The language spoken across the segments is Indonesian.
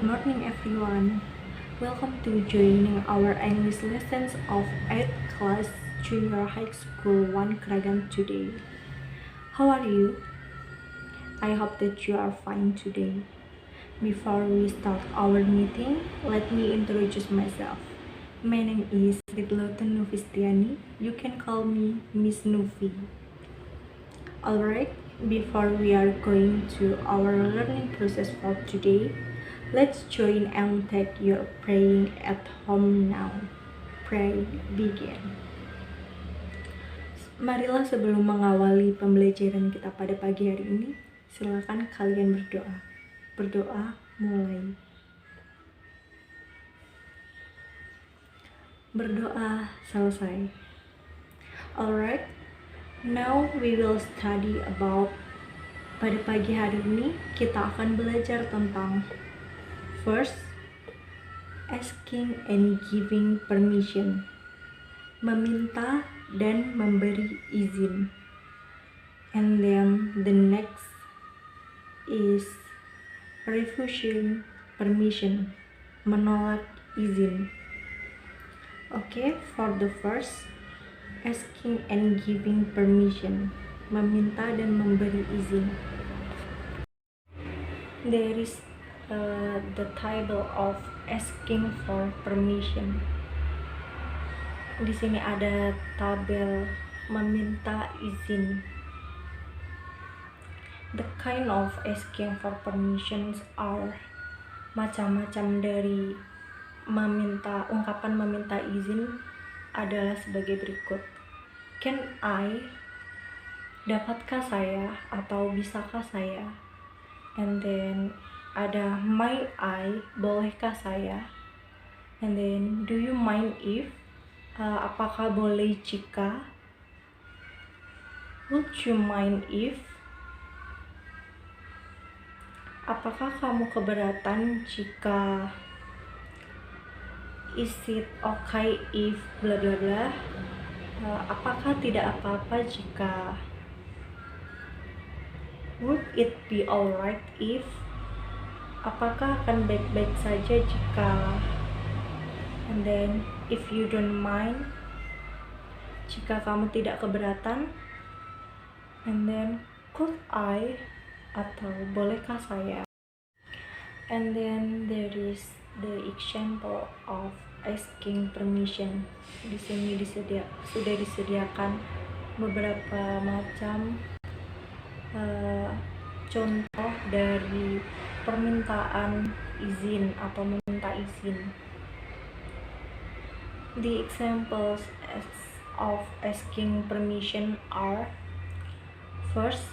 Good morning everyone. Welcome to joining our English lessons of 8th class Junior High School 1 Kragan today. How are you? I hope that you are fine today. Before we start our meeting, let me introduce myself. My name is Ridloten Nufistiani. You can call me Miss Nufi. Alright, before we are going to our learning process for today, let's join and take your praying at home now. Pray begin. Marilah sebelum mengawali pembelajaran kita pada pagi hari ini, silakan kalian berdoa. Berdoa mulai. Berdoa selesai. Alright, now we will study about. Pada pagi hari ini kita akan belajar tentang first, asking and giving permission, meminta dan memberi izin. And then the next is refusing permission, menolak izin. Okay, for the first, asking and giving permission, meminta dan memberi izin. There is the table of asking for permission. Di sini ada tabel meminta izin. The kind of asking for permissions are macam-macam dari ungkapan meminta izin adalah sebagai berikut. Can I? Dapatkah saya atau bisakah saya? And then ada may I, bolehkah saya? And then do you mind if, apakah boleh jika? Would you mind if, apakah kamu keberatan jika? Is it okay if bla bla bla? Apakah tidak apa-apa jika? Would it be alright if? Apakah akan baik-baik saja jika? And then if you don't mind, jika kamu tidak keberatan. And then could I, atau bolehkah saya? And then there is the example of asking permission. Di sini sudah disediakan beberapa macam contoh dari permintaan izin atau meminta izin. The examples of asking permission are: first,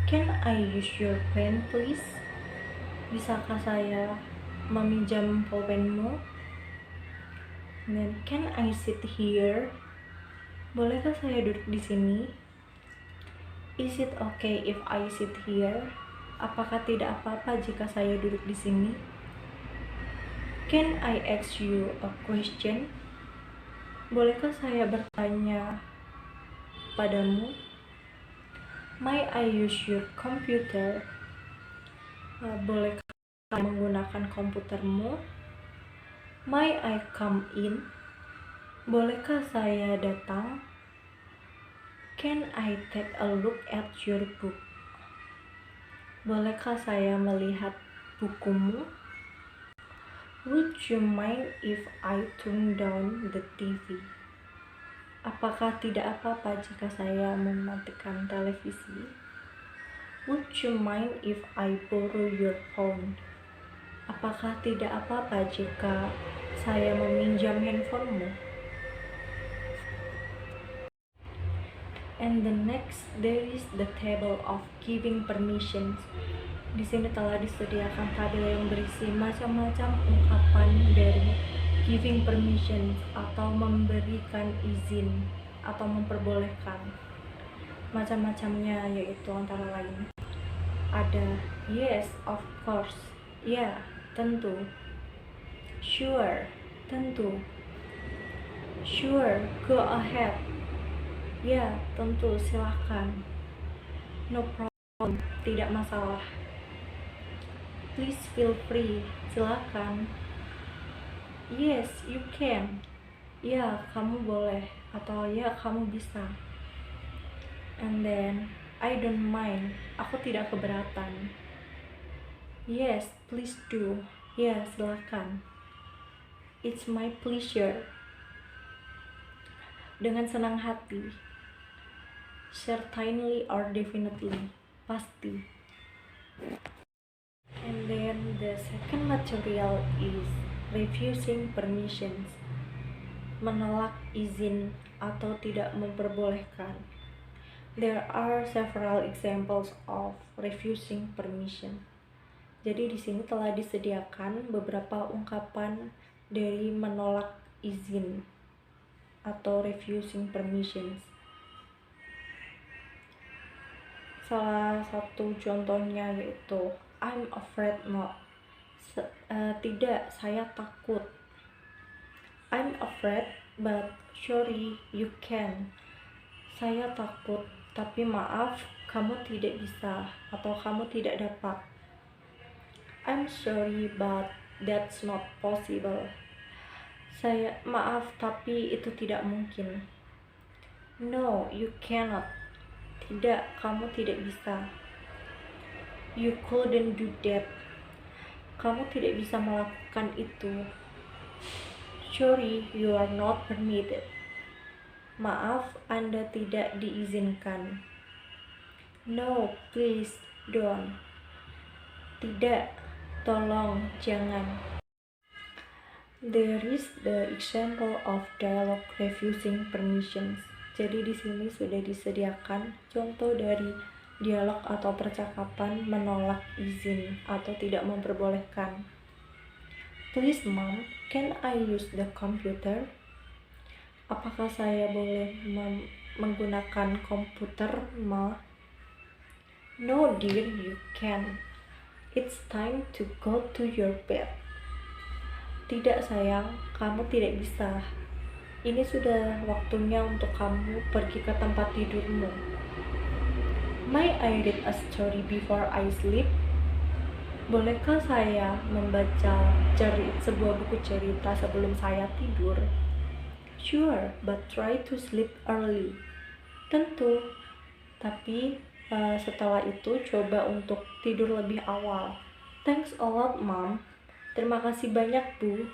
can I use your pen please? Bisakah saya meminjam pulpenmu? Then, can I sit here? Bolehkah saya duduk di sini? Is it okay if I sit here? Apakah tidak apa-apa jika saya duduk di sini? Can I ask you a question? Bolehkah saya bertanya padamu? May I use your computer? Bolehkah saya menggunakan komputermu? May I come in? Bolehkah saya datang? Can I take a look at your book? Bolehkah saya melihat bukumu? Would you mind if I turn down the TV? Apakah tidak apa-apa jika saya mematikan televisi? Would you mind if I borrow your phone? Apakah tidak apa-apa jika saya meminjam handphonemu? And the next, there is the table of giving permissions. Di sini telah disediakan tabel yang berisi macam-macam ungkapan dari giving permissions atau memberikan izin atau memperbolehkan. Macam-macamnya yaitu antara lain ada yes, of course, ya, tentu. Sure, tentu. Sure, go ahead. Ya, tentu, silahkan. No problem, tidak masalah. Please feel free. Silakan. Yes, you can. Ya, kamu boleh. Atau ya, kamu bisa. And then, I don't mind. Aku tidak keberatan. Yes, please do. Ya, silakan. It's my pleasure. Dengan senang hati. Certainly or definitely. Pasti. And then the second material is refusing permissions. Menolak izin atau tidak memperbolehkan. There are several examples of refusing permission. Jadi di sini telah disediakan beberapa ungkapan dari menolak izin atau refusing permissions. Salah satu contohnya yaitu I'm afraid not. Tidak, saya takut. I'm afraid but sorry you can. Saya takut, tapi maaf kamu tidak bisa atau kamu tidak dapat. I'm sorry but that's not possible. Maaf tapi itu tidak mungkin. No, you cannot. Tidak, kamu tidak bisa. You couldn't do that. Kamu tidak bisa melakukan itu. Sorry, you are not permitted. Maaf, Anda tidak diizinkan. No, please don't. Tidak, tolong, jangan. There is the example of dialogue refusing permissions. Jadi di sini sudah disediakan contoh dari dialog atau percakapan menolak izin atau tidak memperbolehkan. Please mom, can I use the computer? Apakah saya boleh menggunakan komputer, ma? No dear, you can. It's time to go to your bed. Tidak sayang, kamu tidak bisa. Ini sudah waktunya untuk kamu pergi ke tempat tidurmu. May I read a story before I sleep? Bolehkah saya membaca sebuah buku cerita sebelum saya tidur? Sure, but try to sleep early. Tentu, tapi setelah itu coba untuk tidur lebih awal. Thanks a lot, Mom. Terima kasih banyak, Bu.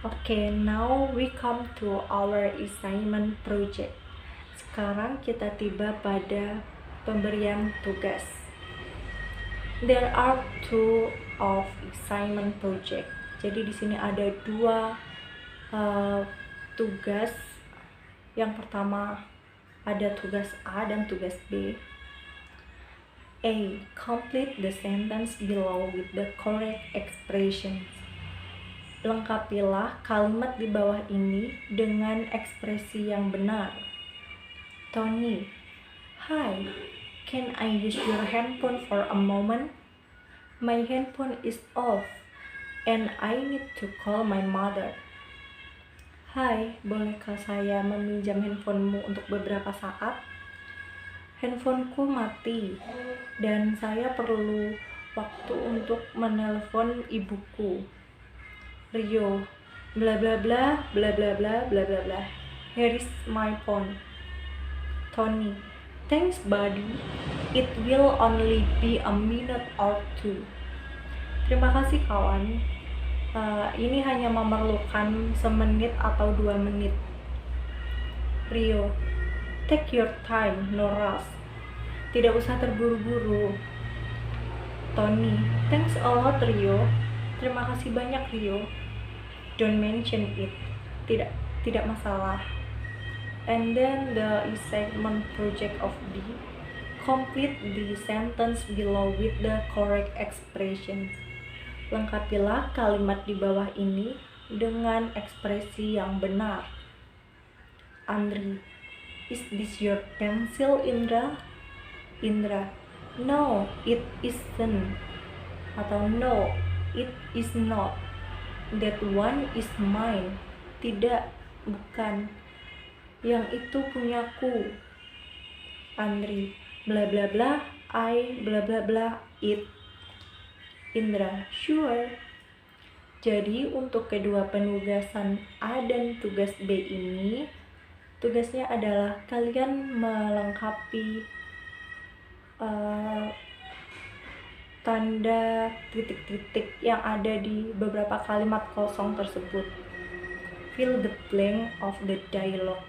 Okay, now we come to our assignment project. Sekarang kita tiba pada pemberian tugas. There are two of assignment project. Jadi di sini ada dua tugas. Yang pertama ada tugas A dan tugas B. A. Complete the sentence below with the correct expressions. Lengkapilah kalimat di bawah ini dengan ekspresi yang benar. Tony, hi, can I use your handphone for a moment? My handphone is off and I need to call my mother. Hai, bolehkah saya meminjam handphonemu untuk beberapa saat? Handphoneku mati dan saya perlu waktu untuk menelpon ibuku. Rio, bla bla bla bla bla bla bla bla bla. Here is my phone. Tony, thanks buddy. It will only be a minute or two. Terima kasih kawan. Ini hanya memerlukan semenit atau 2 menit. Rio, take your time, no rush. Tidak usah terburu-buru. Tony, thanks a lot Rio. Terima kasih banyak Rio. Don't mention it. Tidak masalah. And then the assignment project of B. Complete the sentence below with the correct expressions. Lengkapilah kalimat di bawah ini dengan ekspresi yang benar. Andri, is this your pencil, Indra? Indra, no, it isn't. Atau no, it is not. That one is mine. Tidak, bukan. Yang itu punyaku. Andri, bla bla bla, I bla bla bla, it? Indra, sure. Jadi untuk kedua penugasan A dan tugas B ini, tugasnya adalah kalian melengkapi tanda titik-titik yang ada di beberapa kalimat kosong tersebut. Fill the blank of the dialogue.